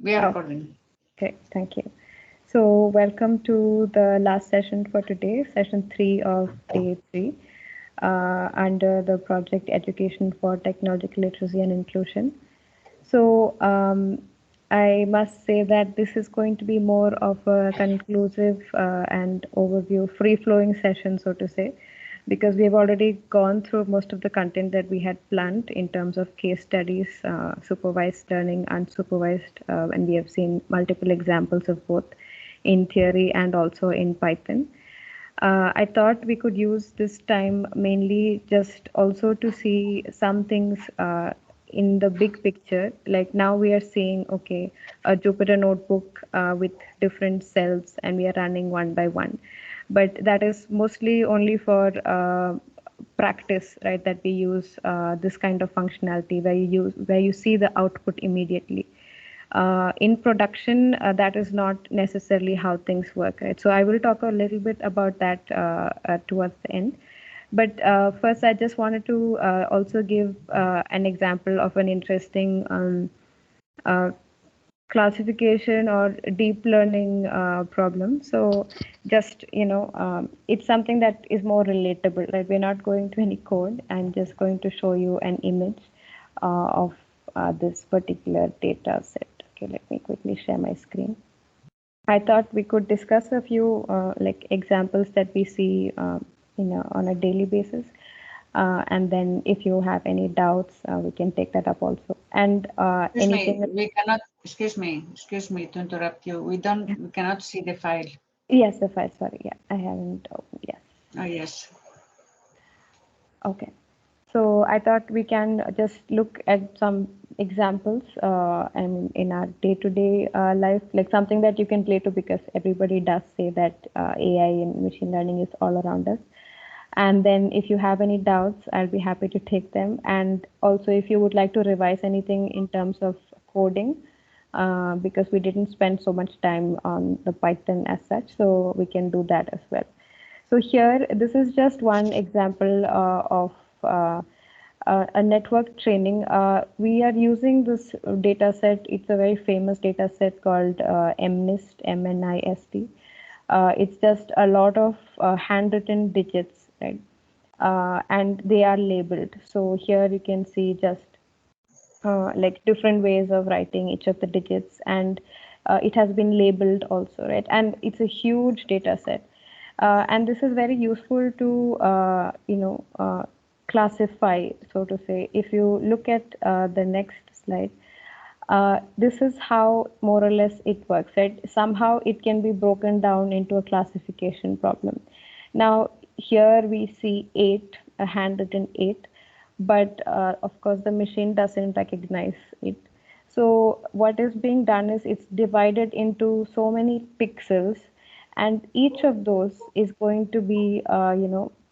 We are Oh, recording. okay, thank you. So, welcome to the last session for today, session 3 of day 3, under the project Education for Technological Literacy and Inclusion. So, I must say that this is going to be more of a conclusive and overview, free flowing session, so to say, because we've already gone through most of the content that we had planned in terms of case studies, supervised learning, unsupervised, and we have seen multiple examples of both in theory and also in Python. I thought we could use this time mainly just also to see some things in the big picture. Like now we are seeing, okay, a Jupyter notebook with different cells and we are running one by one. But that is mostly only for practice, right? That we use this kind of functionality where you see the output immediately. In production, that is not necessarily how things work, right? So I will talk a little bit about that towards the end. But first, I just wanted to also give an example of an interesting uh, classification or deep learning problem. So just, it's something that is more relatable, right? We're not going to any code. I'm just going to show you an image of this particular data set. Okay, let me quickly share my screen. I thought we could discuss a few like examples that we see on a daily basis. And then if you have any doubts, we can take that up also. And Excuse me, anything. we cannot, excuse me to interrupt you. We cannot see the file. Yes, if I, sorry, yeah, I haven't opened, yes. Oh, yes. Okay. So I thought we can just look at some examples, I mean, in our day-to-day life, like something that you can play to, because everybody does say that AI and machine learning is all around us. And then if you have any doubts, I'll be happy to take them. And also if you would like to revise anything in terms of coding, because we didn't spend so much time on the Python as such, so we can do that as well. So here, this is just one example of a network training. We are using this data set. It's a very famous data set called MNIST, MNIST. It's just a lot of handwritten digits, right? And they are labeled. So here you can see just like different ways of writing each of the digits, and it has been labeled also, right? And it's a huge data set, and this is very useful to classify, so to say. If you look at the next slide, this is how more or less it works, right? Somehow it can be broken down into a classification problem. Now here we see 8, a handwritten 8, but of course the machine doesn't recognize it. So what is being done is it's divided into so many pixels, and each of those is going to be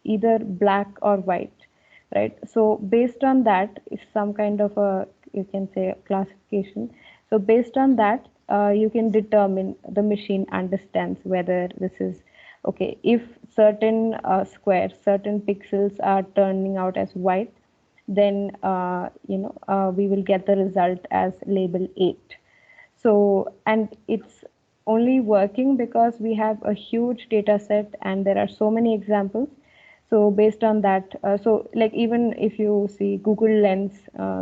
either black or white, right? So based on that is some kind of a, you can say, classification. So based on that, you can determine, the machine understands whether this is okay. If certain squares, certain pixels are turning out as white, then we will get the result as label 8. So, and it's only working because we have a huge data set and there are so many examples. So based on that, so like even if you see Google Lens,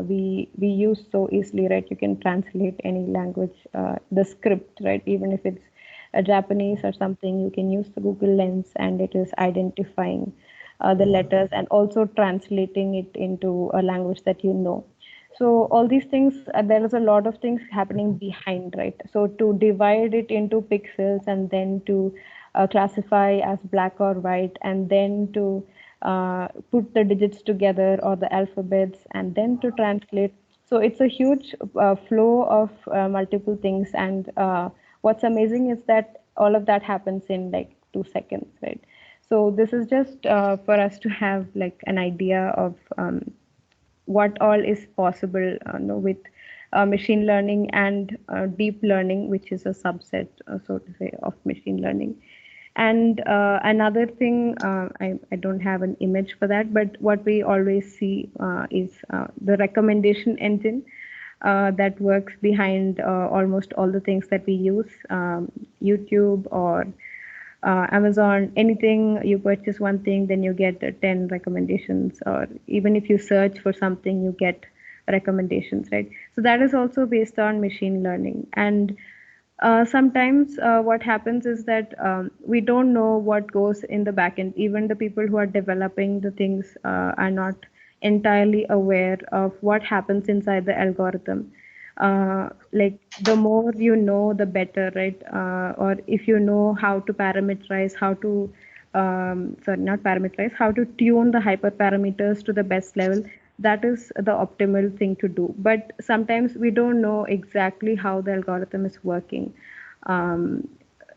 we use so easily, right? You can translate any language, the script, right? Even if it's a Japanese or something, you can use the Google Lens and it is identifying the letters and also translating it into a language that you know. So all these things, there is a lot of things happening behind, right? So to divide it into pixels and then to classify as black or white, and then to put the digits together or the alphabets, and then to translate. So it's a huge flow of multiple things. And what's amazing is that all of that happens in like 2 seconds, right? So this is just for us to have like an idea of what all is possible with machine learning and deep learning, which is a subset, so to say, of machine learning. And another thing, I don't have an image for that, but what we always see is the recommendation engine. that works behind almost all the things that we use, YouTube or Amazon, anything you purchase one thing, then you get 10 recommendations, or even if you search for something, you get recommendations, right? So that is also based on machine learning. And sometimes what happens is that we don't know what goes in the backend. Even the people who are developing the things are not entirely aware of what happens inside the algorithm. Like the more you know, the better, right? Or if you know how to parameterize, how to sorry, not parameterize, how to tune the hyperparameters to the best level, that is the optimal thing to do. But sometimes we don't know exactly how the algorithm is working. Um,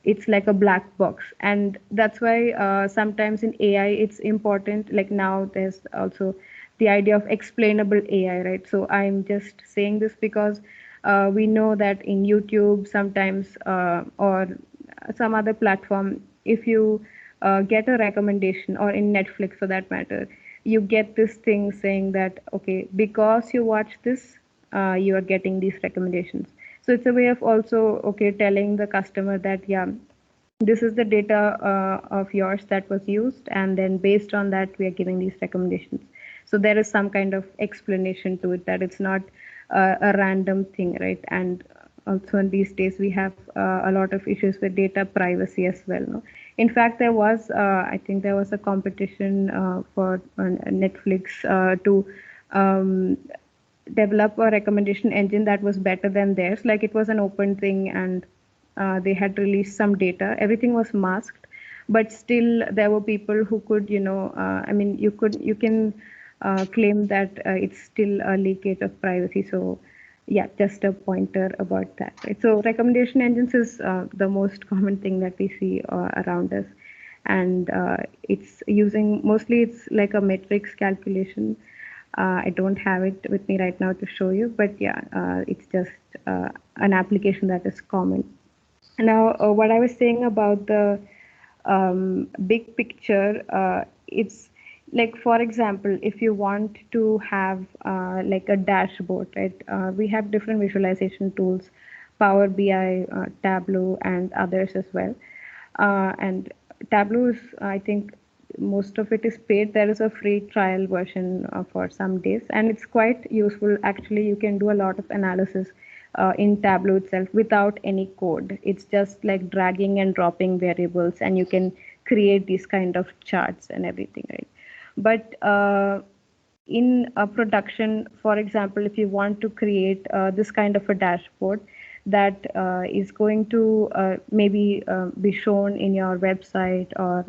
it's like a black box, and that's why sometimes in AI it's important. Like now there's also the idea of explainable AI, right? So I'm just saying this because we know that in YouTube sometimes or some other platform, if you get a recommendation, or in Netflix for that matter, you get this thing saying that, okay, because you watch this, you are getting these recommendations. So it's a way of also, okay, telling the customer that, yeah, this is the data of yours that was used, and then based on that we are giving these recommendations. So there is some kind of explanation to it, that it's not a random thing, right? And also in these days we have a lot of issues with data privacy as well, no? In fact, there was I think there was a competition for Netflix to um, develop a recommendation engine that was better than theirs. Like it was an open thing, and they had released some data. Everything was masked, but still there were people who could, I mean, you can claim that it's still a leakage of privacy. So yeah, just a pointer about that, right? So recommendation engines is the most common thing that we see around us, and it's using, mostly it's like a metrics calculation. I don't have it with me right now to show you, but yeah, it's just an application that is common. Now, what I was saying about the big picture, it's like, for example, if you want to have like a dashboard, right? We have different visualization tools, Power BI, Tableau, and others as well. And Tableau is, I think, most of it is paid. There is a free trial version for some days, and it's quite useful. Actually, you can do a lot of analysis in Tableau itself without any code. It's just like dragging and dropping variables, and you can create these kind of charts and everything, right? But in a production, for example, if you want to create this kind of a dashboard that is going to maybe be shown in your website, or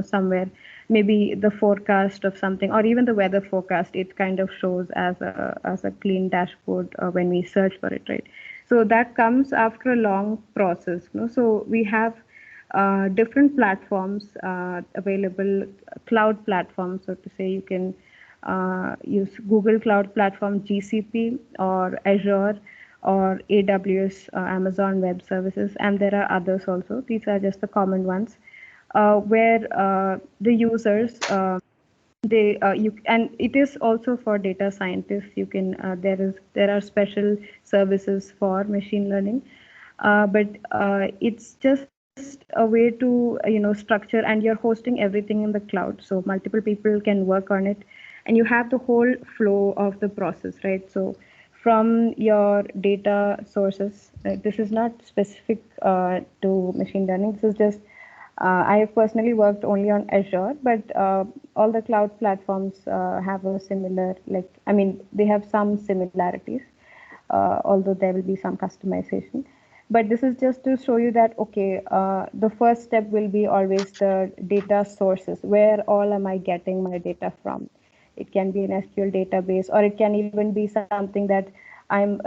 somewhere, maybe the forecast of something, or even the weather forecast, it kind of shows as a clean dashboard when we search for it, right? So that comes after a long process, so we have different platforms available, cloud platforms, so to say. You can use Google Cloud Platform, GCP, or Azure, or AWS, Amazon Web Services, and there are others also. These are just the common ones, where the users they you and it is also for data scientists. You can there are special services for machine learning, but it's just a way to structure, and you're hosting everything in the cloud, so multiple people can work on it, and you have the whole flow of the process, right? So from your data sources, this is not specific to machine learning. This is just I have personally worked only on Azure, but all the cloud platforms have a similar, like, I mean, they have some similarities, although there will be some customization. But this is just to show you that, okay, the first step will be always the data sources. Where all am I getting my data from? It can be an SQL database, or it can even be something that I'm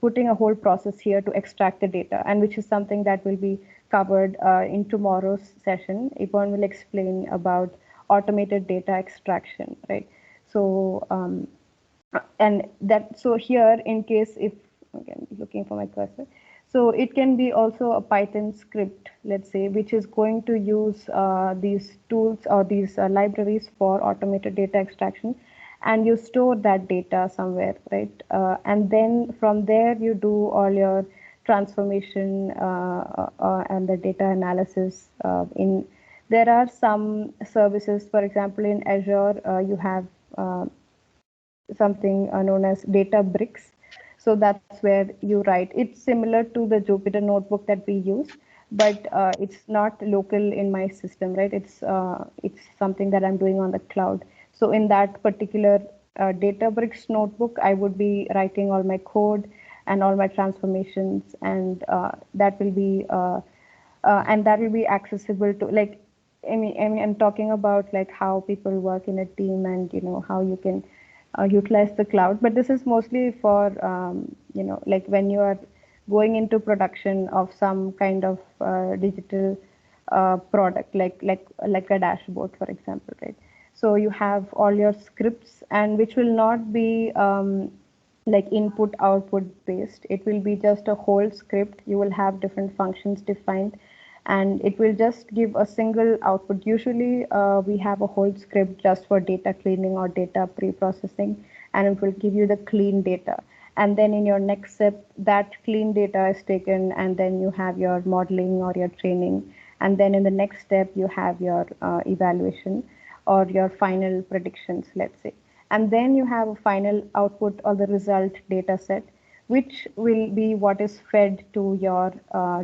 putting a whole process here to extract the data, and which is something that will be covered in tomorrow's session. Yvonne will explain about automated data extraction, right? So, and that, so here, in case if, again, looking for my cursor, so it can be also a Python script, let's say, which is going to use these tools or these libraries for automated data extraction. and you store that data somewhere, right? And then from there you do all your transformation and the data analysis. In there are some services, for example, in Azure, you have uh, something known as data bricks. So that's where you write. It's similar to the Jupyter notebook that we use, but it's not local in my system, right? It's something that I'm doing on the cloud. So in that particular Databricks notebook, I would be writing all my code and all my transformations, and that will be accessible to, like, I mean, I'm talking about like how people work in a team, and how you can utilize the cloud. But this is mostly for like when you are going into production of some kind of digital product, like a dashboard, for example, right? So you have all your scripts, and which will not be like input output based. It will be just a whole script. You will have different functions defined, and it will just give a single output. Usually we have a whole script just for data cleaning or data pre-processing, and it will give you the clean data. And then in your next step, that clean data is taken, and then you have your modeling or your training. And then in the next step, you have your evaluation or your final predictions, let's say. And then you have a final output or the result data set, which will be what is fed to your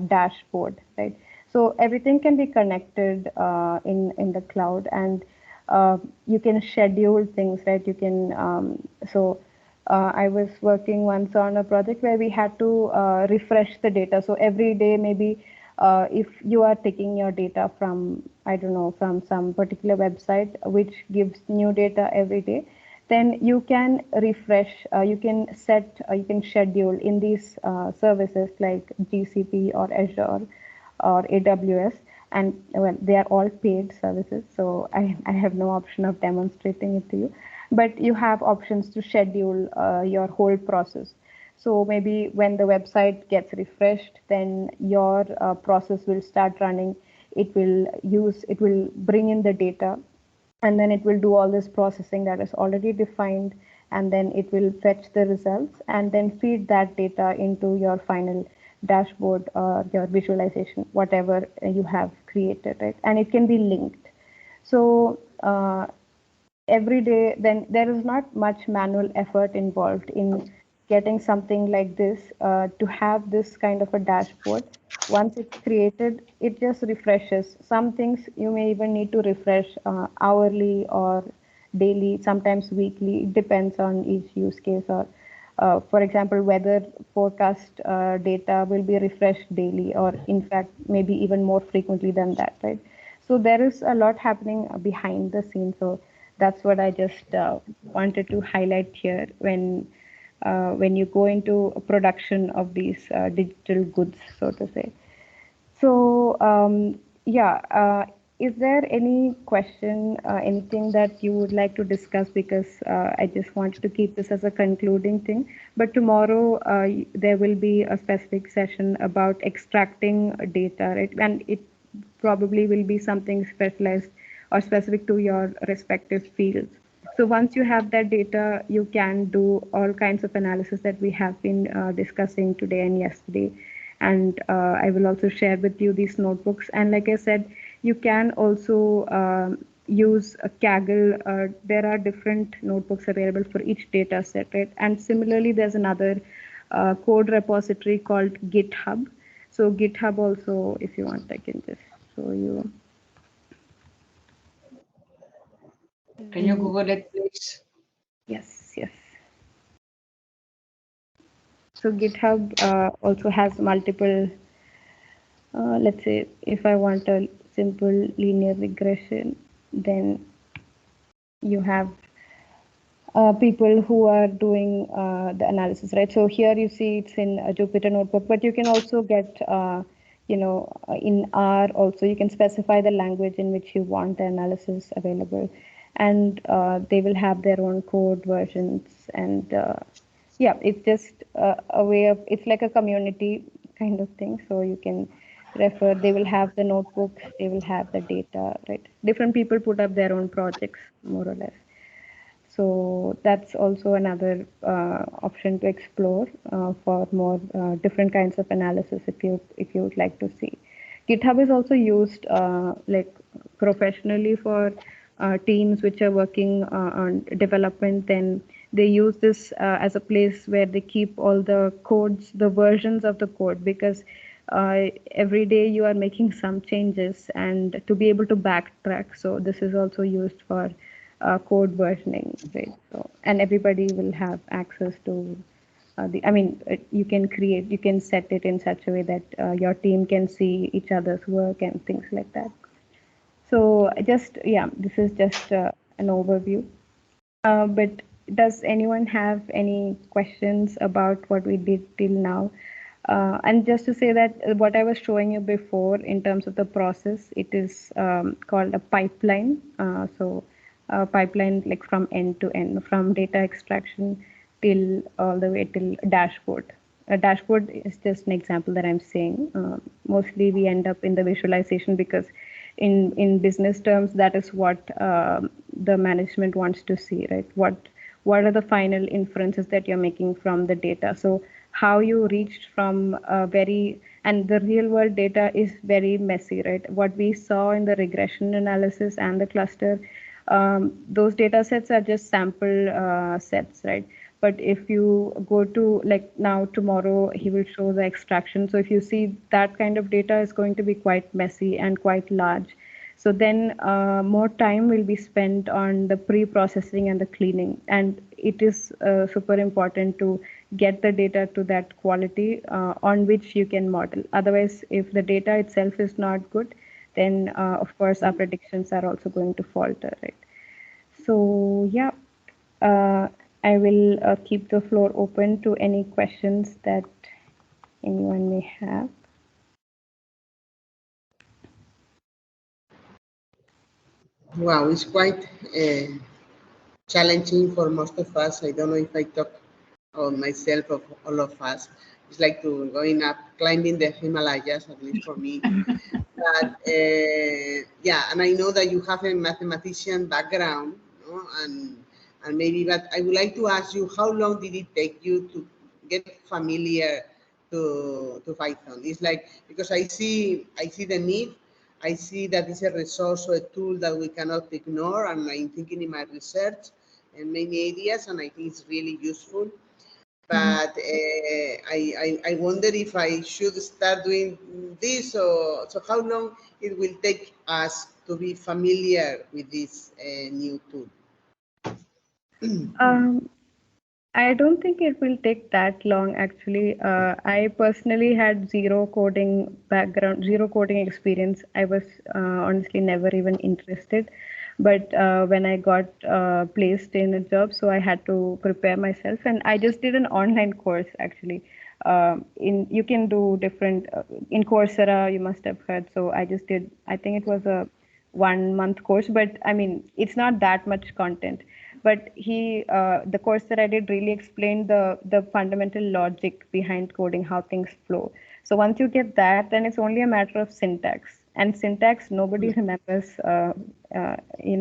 dashboard, right? So everything can be connected in the cloud, and you can schedule things, right? You can I was working once on a project where we had to refresh the data. So every day, maybe if you are taking your data from, I don't know, from some particular website which gives new data every day, then you can refresh, you can schedule in these services like GCP or Azure or AWS. And well, they are all paid services, so I have no option of demonstrating it to you. But you have options to schedule your whole process. So maybe when the website gets refreshed, then your process will start running. It will bring in the data, and then it will do all this processing that is already defined, and then it will fetch the results and then feed that data into your final dashboard or your visualization, whatever you have created, right? And it can be linked. So every day, then there is not much manual effort involved in getting something like this. To have this kind of a dashboard, once it's created, it just refreshes. Some things you may even need to refresh hourly or daily, sometimes weekly. It depends on each use case. Or for example, weather forecast data will be refreshed daily, or in fact maybe even more frequently than that, right? So there is a lot happening behind the scenes. So that's what I just wanted to highlight here when you go into a production of these digital goods, so to say. So yeah, is there any question, anything that you would like to discuss? Because I just wanted to keep this as a concluding thing. But tomorrow there will be a specific session about extracting data, right? And it probably will be something specialized or specific to your respective fields. So once you have that data, you can do all kinds of analysis that we have been discussing today and yesterday. And I will also share with you these notebooks. And like I said, you can also use a Kaggle. There are different notebooks available for each data set, right? And similarly, there's another code repository called GitHub. So GitHub also, if you want, I can just show you. Can you Google it, please? Yes, yes. So GitHub also has multiple, let's say, if I want a simple linear regression, then you have people who are doing the analysis, right? So here you see it's in a Jupyter notebook, but you can also get, in R also, you can specify the language in which you want the analysis available. And they will have their own code versions. And yeah, it's just a way of, it's like a community kind of thing. So you can refer, they will have the notebooks, they will have the data, right? Different people put up their own projects, more or less. So that's also another option to explore for more different kinds of analysis if you would like to see. GitHub is also used like professionally for teams which are working on development. Then they use this as a place where they keep all the codes, the versions of the code, because every day you are making some changes and to be able to backtrack. So this is also used for code versioning, right? So, and everybody will have access to you can set it in such a way that your team can see each other's work and things like that. So yeah, this is just an overview. But does anyone have any questions about what we did till now? And just to say that what I was showing you before in terms of the process, it is called a pipeline. So a pipeline like from end to end, from data extraction till all the way till dashboard. A dashboard is just an example that I'm saying. Mostly we end up in the visualization because in business terms, that is what the management wants to see, right? What are the final inferences that you're making from the data? So how you reached from and the real world data is very messy, right? What we saw in the regression analysis and the cluster, those data sets are just sample sets, right? But if you go to like now tomorrow, he will show the extraction. So if you see that kind of data is going to be quite messy and quite large. So then more time will be spent on the pre-processing and the cleaning. And it is super important to get the data to that quality on which you can model. Otherwise, if the data itself is not good, then of course our predictions are also going to falter, right? So yeah, uh, I will keep the floor open to any questions that anyone may have. Wow, it's quite challenging for most of us. I don't know if I talk on myself or all of us. It's like to going up, climbing the Himalayas, at least for me. But yeah, and I know that you have a mathematician background, no? And maybe, but I would like to ask you, how long did it take you to get familiar to Python? It's like, because I see the need, I see that it's a resource or a tool that we cannot ignore, and I'm thinking in my research in many areas, and I think it's really useful. But I wonder if I should start doing this, or so how long it will take us to be familiar with this new tool. Um, I don't think it will take that long actually. I personally had zero coding background, zero coding experience. I was honestly never even interested. But when I got placed in a job, so I had to prepare myself, and I just did an online course actually. In you can do different in Coursera, you must have heard. So I just did. I think it was a 1 month course, but I mean it's not that much content. But the course that I did really explained the fundamental logic behind coding, how things flow. So once you get that, then it's only a matter of syntax. And syntax nobody remembers,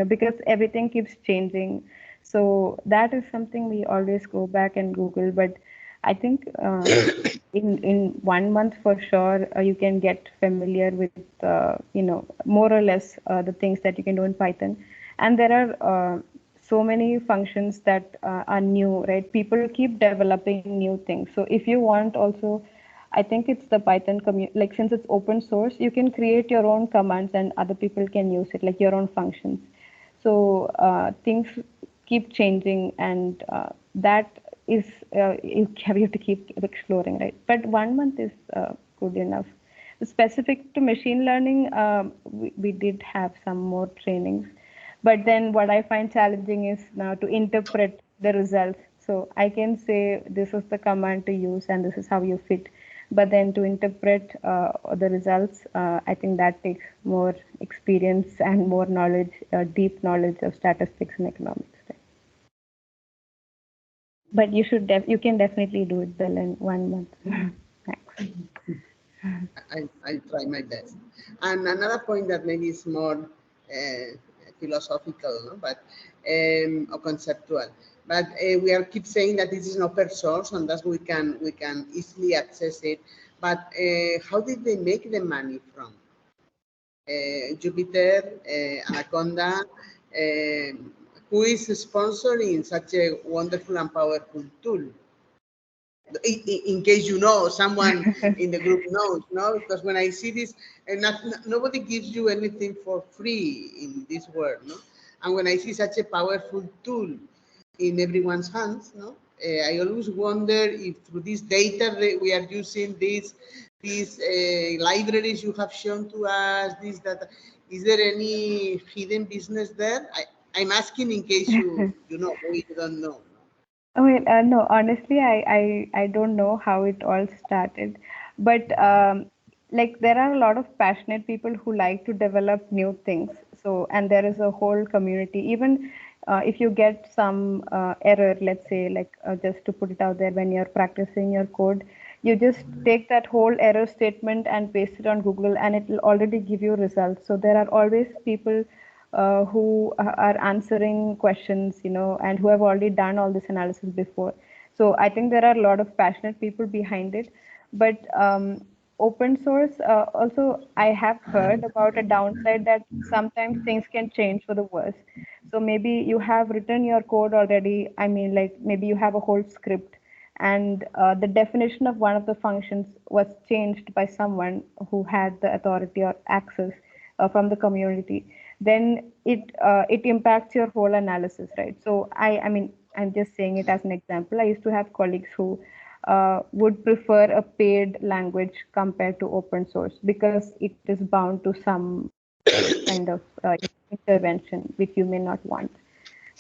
because everything keeps changing. So that is something we always go back and Google. But I think in 1 month for sure you can get familiar with more or less the things that you can do in Python. And there are so many functions that are new, right? People keep developing new things. So if you want also, I think it's the Python community, like since it's open source, you can create your own commands and other people can use it, like your own functions. So things keep changing, and that is you have to keep exploring, right? But 1 month is good enough. Specific to machine learning, we did have some more trainings, but then what I find challenging is now to interpret the results. So I can say this is the command to use and this is how you fit. But then to interpret the results, I think that takes more experience and more knowledge, deep knowledge of statistics and economics. Right? But you can definitely do it well in 1 month. Thanks. I'll try my best. And another point that maybe is more philosophical, no? But or conceptual. But we are keep saying that this is an open source, and thus we can easily access it. But how did they make the money from? Jupiter, Anaconda, who is sponsoring such a wonderful and powerful tool? In case you know, someone in the group knows, no? Because when I see this, and nobody gives you anything for free in this world, no? And when I see such a powerful tool in everyone's hands, no? I always wonder if through this data that we are using, these libraries you have shown to us, this data, is there any hidden business there? I'm asking in case you know, or you don't know. I mean, no, honestly, I don't know how it all started, but like there are a lot of passionate people who like to develop new things. So, and there is a whole community. Even if you get some error, let's say, like just to put it out there, when you're practicing your code, you just take that whole error statement and paste it on Google, and it will already give you results. So there are always people who are answering questions, and who have already done all this analysis before. So I think there are a lot of passionate people behind it. But open source, also, I have heard about a downside that sometimes things can change for the worse. So maybe you have written your code already. I mean, like maybe you have a whole script, and the definition of one of the functions was changed by someone who had the authority or access from the community. Then it impacts your whole analysis, right? So I mean, I'm just saying it as an example. I used to have colleagues who would prefer a paid language compared to open source because it is bound to some kind of intervention which you may not want.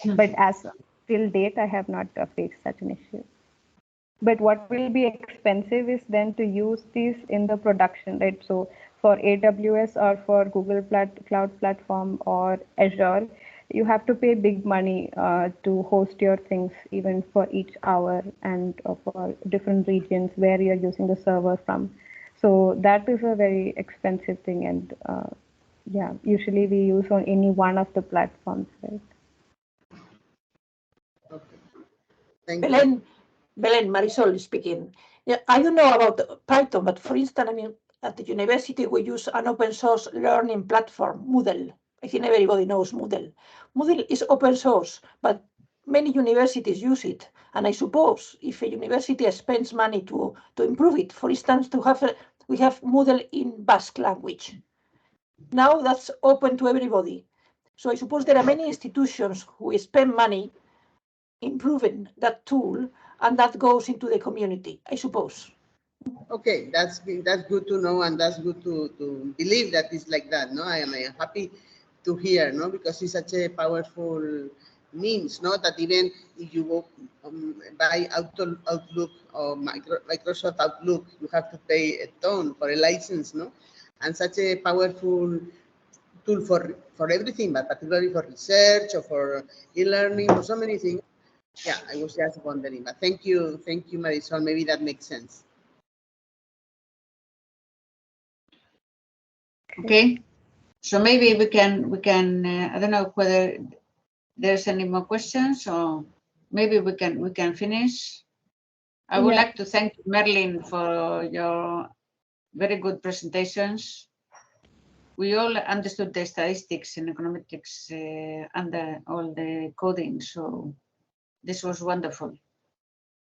But as till date, I have not faced such an issue. But what will be expensive is then to use these in the production, right? So for AWS or for Google Cloud Platform or Azure, you have to pay big money to host your things, even for each hour and for different regions where you're using the server from. So that is a very expensive thing. And yeah, usually we use on any one of the platforms, right? Okay. Thank you. Belen, Marisol speaking. Yeah, I don't know about Python, but for instance, I mean, at the university, we use an open source learning platform, Moodle. I think everybody knows Moodle. Moodle is open source, but many universities use it. And I suppose if a university spends money to improve it, for instance, we have Moodle in Basque language. Now that's open to everybody. So I suppose there are many institutions who spend money improving that tool, and that goes into the community, I suppose. Okay, that's good to know, and that's good to believe that it's like that. No, I am happy to hear, no, because it's such a powerful means, no, that even if you go buy Outlook or Microsoft Outlook, you have to pay a ton for a license, no, and such a powerful tool for everything, but particularly for research or for e-learning, for so many things. Yeah, I was just wondering, but thank you, Marisol. Maybe that makes sense. Okay, so maybe we can I don't know whether there's any more questions, or maybe we can finish. I would like to thank Merlin for your very good presentations. We all understood the statistics and econometrics under all the coding, so this was wonderful,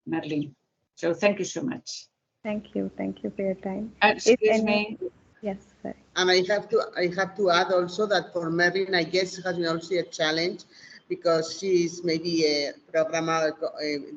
Merlin. So thank you so much. Thank you for your time. Excuse me. Yes, sorry. And I have to add also that for Merlin, I guess it has been also a challenge because she's maybe a programmer,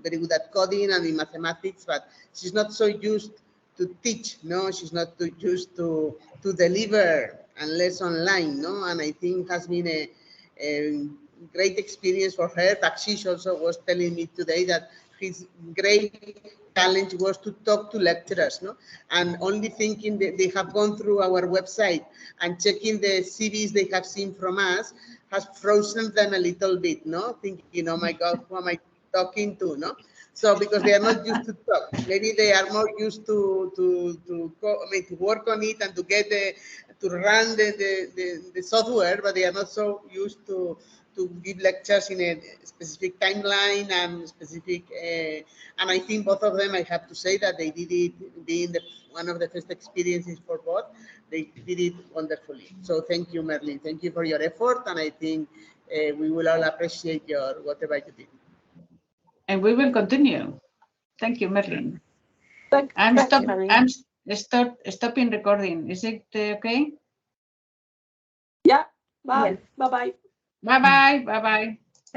very good at coding and in mathematics, but she's not so used to teach. No, she's not too used to deliver unless online. No, and I think has been a great experience for her. Takshish also was telling me today that his great challenge was to talk to lecturers, no, and only thinking that they have gone through our website and checking the CVs they have seen from us has frozen them a little bit, no, thinking, oh my God, who am I talking to, no? So because they are not used to talk, maybe they are more used to work on it and to get to run the software, but they are not so used to give lectures in a specific timeline and specific. And I think both of them, I have to say that they did it, being one of the first experiences for both. They did it wonderfully. So thank you, Merlin. Thank you for your effort, and I think we will all appreciate your whatever you did. And we will continue. Thank you, Merlin. I'm stopping recording. Is it okay? Yeah. Bye. Yes. Bye-bye. Bye-bye. Bye-bye.